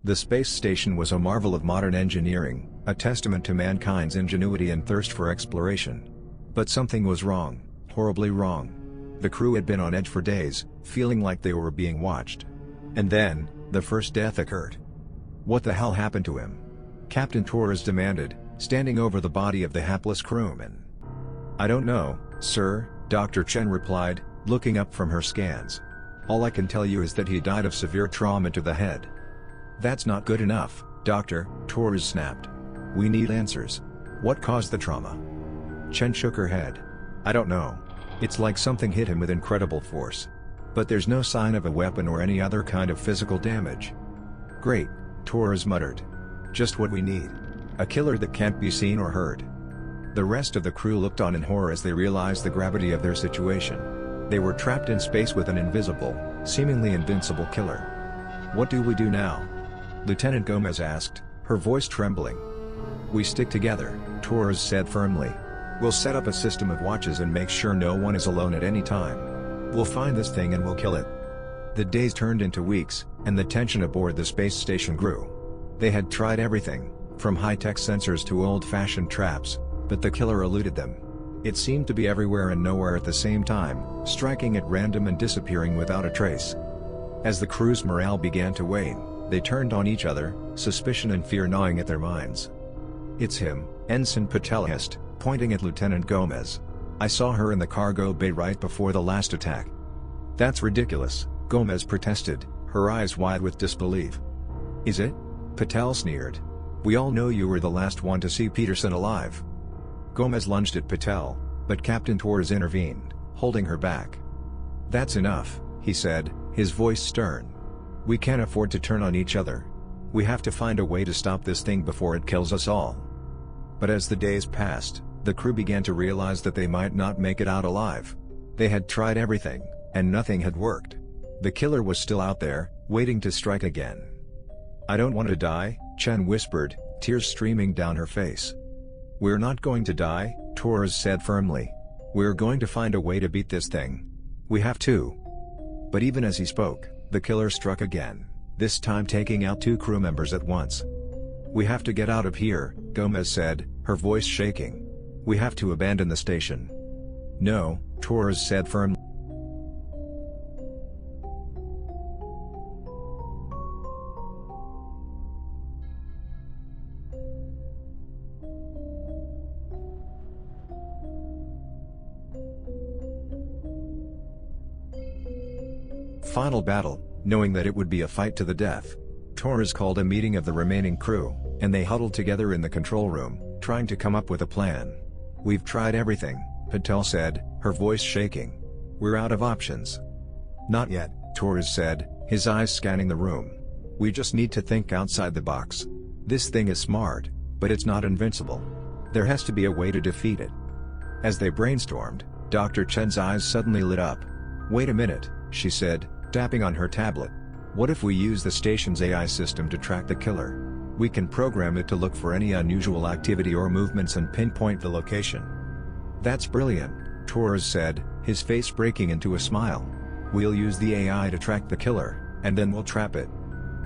The space station was a marvel of modern engineering, a testament to mankind's ingenuity and thirst for exploration. But something was wrong, horribly wrong. The crew had been on edge for days, feeling like they were being watched. And then, the first death occurred. What the hell happened to him? Captain Torres demanded, standing over the body of the hapless crewman. I don't know, sir, Dr. Chen replied, looking up from her scans. All I can tell you is that he died of severe trauma to the head. That's not good enough, Doctor, Torres snapped. We need answers. What caused the trauma? Chen shook her head. I don't know. It's like something hit him with incredible force. But there's no sign of a weapon or any other kind of physical damage. Great, Torres muttered. Just what we need. A killer that can't be seen or heard. The rest of the crew looked on in horror as they realized the gravity of their situation. They were trapped in space with an invisible, seemingly invincible killer. What do we do now? Lieutenant Gomez asked, her voice trembling. We stick together, Torres said firmly. We'll set up a system of watches and make sure no one is alone at any time. We'll find this thing and we'll kill it. The days turned into weeks, and the tension aboard the space station grew. They had tried everything, from high-tech sensors to old-fashioned traps, but the killer eluded them. It seemed to be everywhere and nowhere at the same time, striking at random and disappearing without a trace. As the crew's morale began to wane, they turned on each other, suspicion and fear gnawing at their minds. It's him, Ensign Patel hissed, pointing at Lieutenant Gomez. I saw her in the cargo bay right before the last attack. That's ridiculous, Gomez protested, her eyes wide with disbelief. Is it? Patel sneered. We all know you were the last one to see Peterson alive. Gomez lunged at Patel, but Captain Torres intervened, holding her back. That's enough, he said, his voice stern. We can't afford to turn on each other. We have to find a way to stop this thing before it kills us all. But as the days passed, the crew began to realize that they might not make it out alive. They had tried everything, and nothing had worked. The killer was still out there, waiting to strike again. I don't want to die, Chen whispered, tears streaming down her face. We're not going to die, Torres said firmly. We're going to find a way to beat this thing. We have to. But even as he spoke, the killer struck again, this time taking out 2 crew members at once. We have to get out of here, Gomez said, her voice shaking. We have to abandon the station. No, Torres said firmly. Final battle, knowing that it would be a fight to the death. Torres called a meeting of the remaining crew, and they huddled together in the control room, trying to come up with a plan. We've tried everything, Patel said, her voice shaking. We're out of options. Not yet, Torres said, his eyes scanning the room. We just need to think outside the box. This thing is smart, but it's not invincible. There has to be a way to defeat it. As they brainstormed, Dr. Chen's eyes suddenly lit up. Wait a minute, she said, tapping on her tablet. What if we use the station's AI system to track the killer? We can program it to look for any unusual activity or movements and pinpoint the location. That's brilliant, Torres said, his face breaking into a smile. We'll use the AI to track the killer, and then we'll trap it.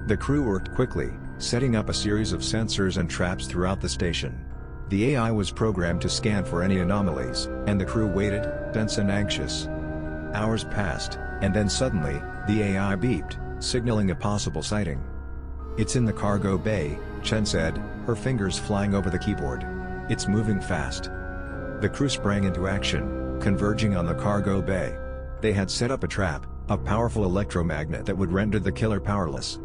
The crew worked quickly, setting up a series of sensors and traps throughout the station. The AI was programmed to scan for any anomalies, and the crew waited, tense and anxious. Hours passed, and then suddenly, the AI beeped, signaling a possible sighting. It's in the cargo bay, Chen said, her fingers flying over the keyboard. It's moving fast. The crew sprang into action, converging on the cargo bay. They had set up a trap, a powerful electromagnet that would render the killer powerless.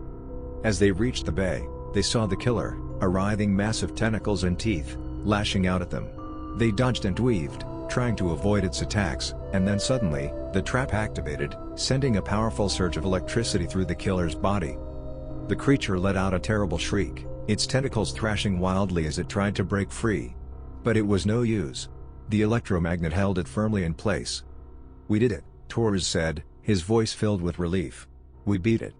As they reached the bay, they saw the killer, a writhing mass of tentacles and teeth, lashing out at them. They dodged and weaved, trying to avoid its attacks, and then suddenly, the trap activated, sending a powerful surge of electricity through the killer's body. The creature let out a terrible shriek, its tentacles thrashing wildly as it tried to break free. But it was no use. The electromagnet held it firmly in place. We did it, Torres said, his voice filled with relief. We beat it.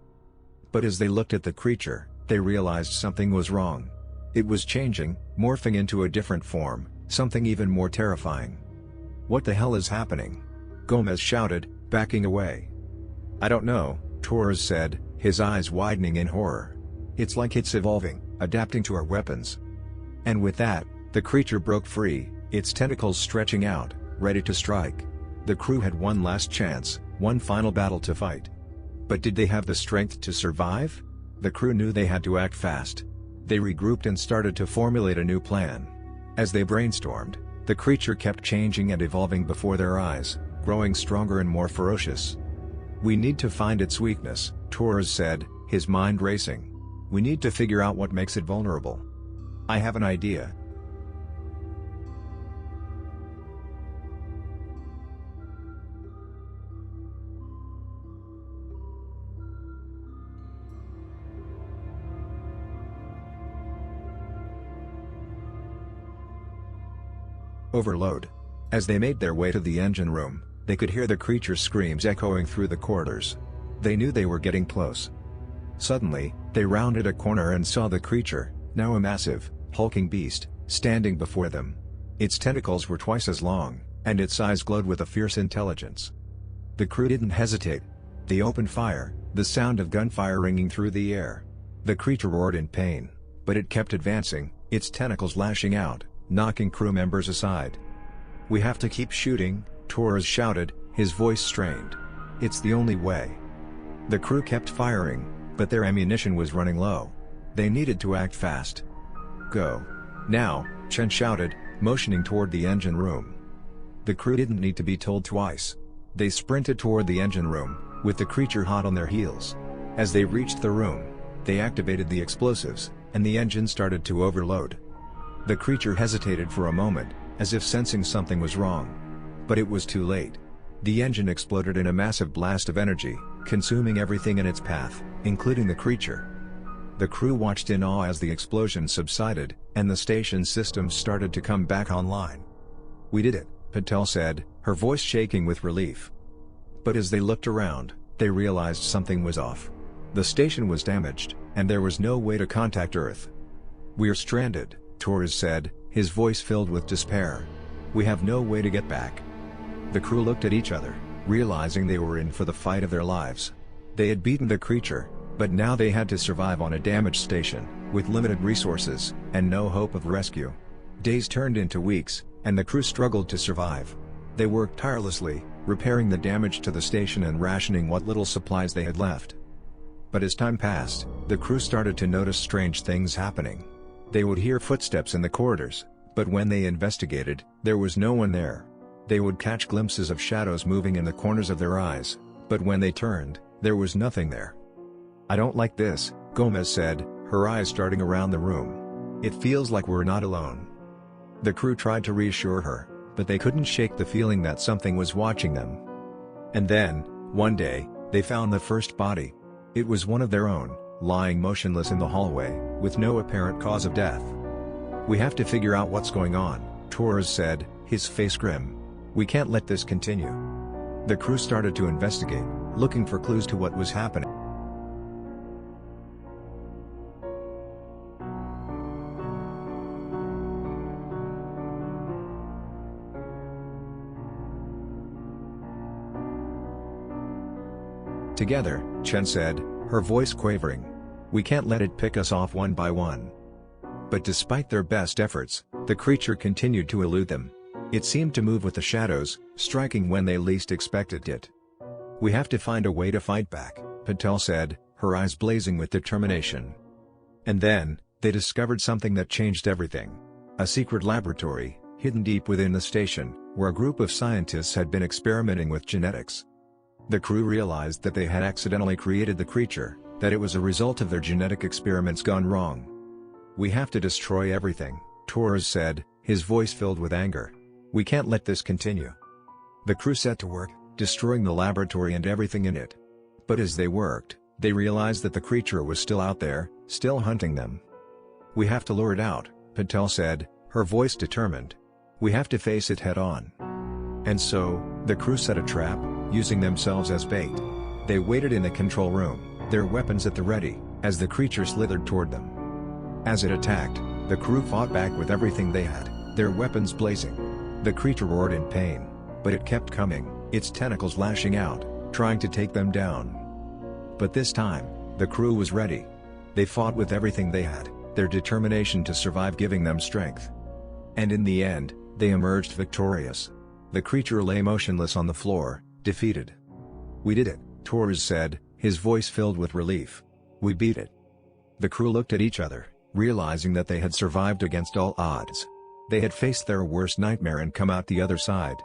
But as they looked at the creature, they realized something was wrong. It was changing, morphing into a different form, something even more terrifying. What the hell is happening? Gomez shouted, backing away. I don't know, Torres said, his eyes widening in horror. It's like it's evolving, adapting to our weapons. And with that, the creature broke free, its tentacles stretching out, ready to strike. The crew had one last chance, one final battle to fight. But did they have the strength to survive? The crew knew they had to act fast. They regrouped and started to formulate a new plan. As they brainstormed, the creature kept changing and evolving before their eyes, growing stronger and more ferocious. "We need to find its weakness," Torres said, his mind racing. "We need to figure out what makes it vulnerable." "I have an idea." Overload. As they made their way to the engine room, they could hear the creature's screams echoing through the corridors. They knew they were getting close. Suddenly, they rounded a corner and saw the creature, now a massive, hulking beast, standing before them. Its tentacles were twice as long, and its eyes glowed with a fierce intelligence. The crew didn't hesitate. They opened fire, the sound of gunfire ringing through the air. The creature roared in pain, but it kept advancing, its tentacles lashing out, knocking crew members aside. "We have to keep shooting," Torres shouted, his voice strained. "It's the only way." The crew kept firing, but their ammunition was running low. They needed to act fast. "Go. Now," Chen shouted, motioning toward the engine room. The crew didn't need to be told twice. They sprinted toward the engine room, with the creature hot on their heels. As they reached the room, they activated the explosives, and the engine started to overload. The creature hesitated for a moment, as if sensing something was wrong. But it was too late. The engine exploded in a massive blast of energy, consuming everything in its path, including the creature. The crew watched in awe as the explosion subsided, and the station's systems started to come back online. "We did it," Patel said, her voice shaking with relief. But as they looked around, they realized something was off. The station was damaged, and there was no way to contact Earth. "We're stranded," Torres said, his voice filled with despair. "We have no way to get back." The crew looked at each other, realizing they were in for the fight of their lives. They had beaten the creature, but now they had to survive on a damaged station, with limited resources, and no hope of rescue. Days turned into weeks, and the crew struggled to survive. They worked tirelessly, repairing the damage to the station and rationing what little supplies they had left. But as time passed, the crew started to notice strange things happening. They would hear footsteps in the corridors, but when they investigated, there was no one there. They would catch glimpses of shadows moving in the corners of their eyes, but when they turned, there was nothing there. "I don't like this," Gomez said, her eyes darting around the room. "It feels like we're not alone." The crew tried to reassure her, but they couldn't shake the feeling that something was watching them. And then, one day, they found the first body. It was one of their own, lying motionless in the hallway, with no apparent cause of death. "We have to figure out what's going on," Torres said, his face grim. "We can't let this continue." The crew started to investigate, looking for clues to what was happening. "Together," Chen said, her voice quavering. "We can't let it pick us off one by one." But despite their best efforts, the creature continued to elude them. It seemed to move with the shadows, striking when they least expected it. "We have to find a way to fight back," Patel said, her eyes blazing with determination. And then, they discovered something that changed everything. A secret laboratory, hidden deep within the station, where a group of scientists had been experimenting with genetics. The crew realized that they had accidentally created the creature, that it was a result of their genetic experiments gone wrong. "We have to destroy everything," Torres said, his voice filled with anger. "We can't let this continue." The crew set to work, destroying the laboratory and everything in it. But as they worked, they realized that the creature was still out there, still hunting them. "We have to lure it out," Patel said, her voice determined. "We have to face it head on." And so, the crew set a trap, using themselves as bait. They waited in the control room, their weapons at the ready, as the creature slithered toward them. As it attacked, the crew fought back with everything they had, their weapons blazing. The creature roared in pain, but it kept coming, its tentacles lashing out, trying to take them down. But this time, the crew was ready. They fought with everything they had, their determination to survive giving them strength. And in the end, they emerged victorious. The creature lay motionless on the floor, defeated. "We did it," Torres said, his voice filled with relief. "We beat it." The crew looked at each other, realizing that they had survived against all odds. They had faced their worst nightmare and come out the other side.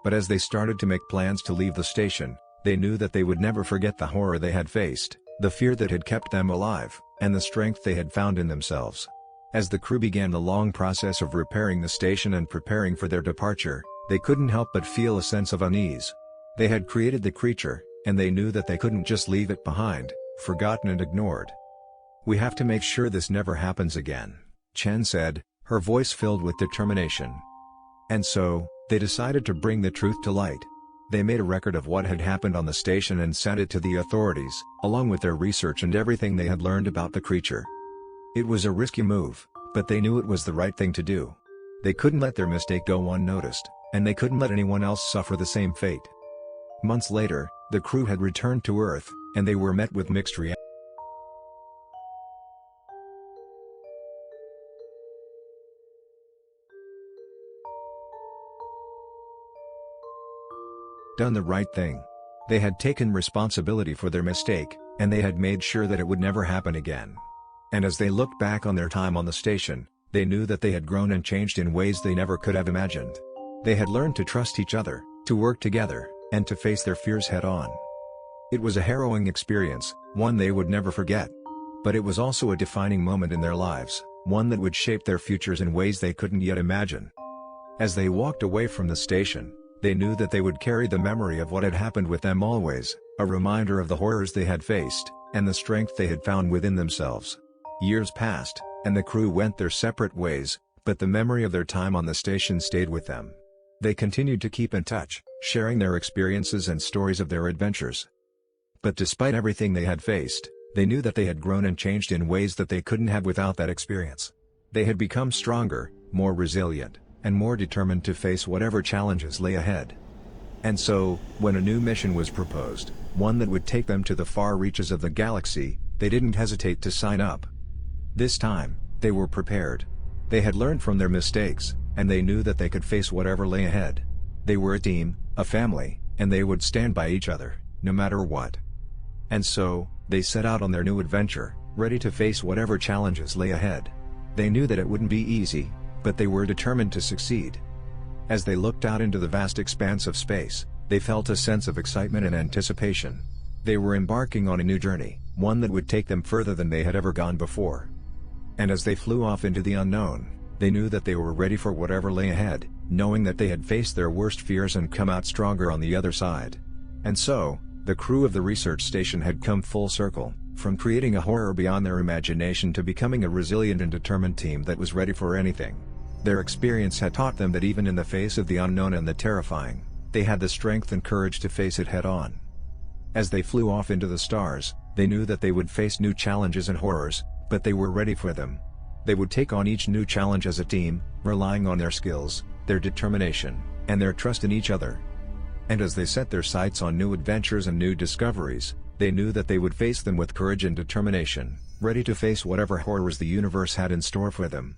But as they started to make plans to leave the station, they knew that they would never forget the horror they had faced, the fear that had kept them alive, and the strength they had found in themselves. As the crew began the long process of repairing the station and preparing for their departure, they couldn't help but feel a sense of unease. They had created the creature, and they knew that they couldn't just leave it behind, forgotten and ignored. "We have to make sure this never happens again," Chen said, her voice filled with determination. And so, they decided to bring the truth to light. They made a record of what had happened on the station and sent it to the authorities, along with their research and everything they had learned about the creature. It was a risky move, but they knew it was the right thing to do. They couldn't let their mistake go unnoticed, and they couldn't let anyone else suffer the same fate. Months later, the crew had returned to Earth, and they were met with mixed reactions. Done the right thing. They had taken responsibility for their mistake, and they had made sure that it would never happen again. And as they looked back on their time on the station, they knew that they had grown and changed in ways they never could have imagined. They had learned to trust each other, to work together, and to face their fears head-on. It was a harrowing experience, one they would never forget. But it was also a defining moment in their lives, one that would shape their futures in ways they couldn't yet imagine. As they walked away from the station, they knew that they would carry the memory of what had happened with them always, a reminder of the horrors they had faced, and the strength they had found within themselves. Years passed, and the crew went their separate ways, but the memory of their time on the station stayed with them. They continued to keep in touch, sharing their experiences and stories of their adventures. But despite everything they had faced, they knew that they had grown and changed in ways that they couldn't have without that experience. They had become stronger, more resilient, and more determined to face whatever challenges lay ahead. And so, when a new mission was proposed, one that would take them to the far reaches of the galaxy, they didn't hesitate to sign up. This time, they were prepared. They had learned from their mistakes, and they knew that they could face whatever lay ahead. They were a team, a family, and they would stand by each other, no matter what. And so, they set out on their new adventure, ready to face whatever challenges lay ahead. They knew that it wouldn't be easy, but they were determined to succeed. As they looked out into the vast expanse of space, they felt a sense of excitement and anticipation. They were embarking on a new journey, one that would take them further than they had ever gone before. And as they flew off into the unknown, they knew that they were ready for whatever lay ahead, knowing that they had faced their worst fears and come out stronger on the other side. And so, the crew of the research station had come full circle, from creating a horror beyond their imagination to becoming a resilient and determined team that was ready for anything. Their experience had taught them that even in the face of the unknown and the terrifying, they had the strength and courage to face it head-on. As they flew off into the stars, they knew that they would face new challenges and horrors, but they were ready for them. They would take on each new challenge as a team, relying on their skills, their determination, and their trust in each other. And as they set their sights on new adventures and new discoveries, they knew that they would face them with courage and determination, ready to face whatever horrors the universe had in store for them.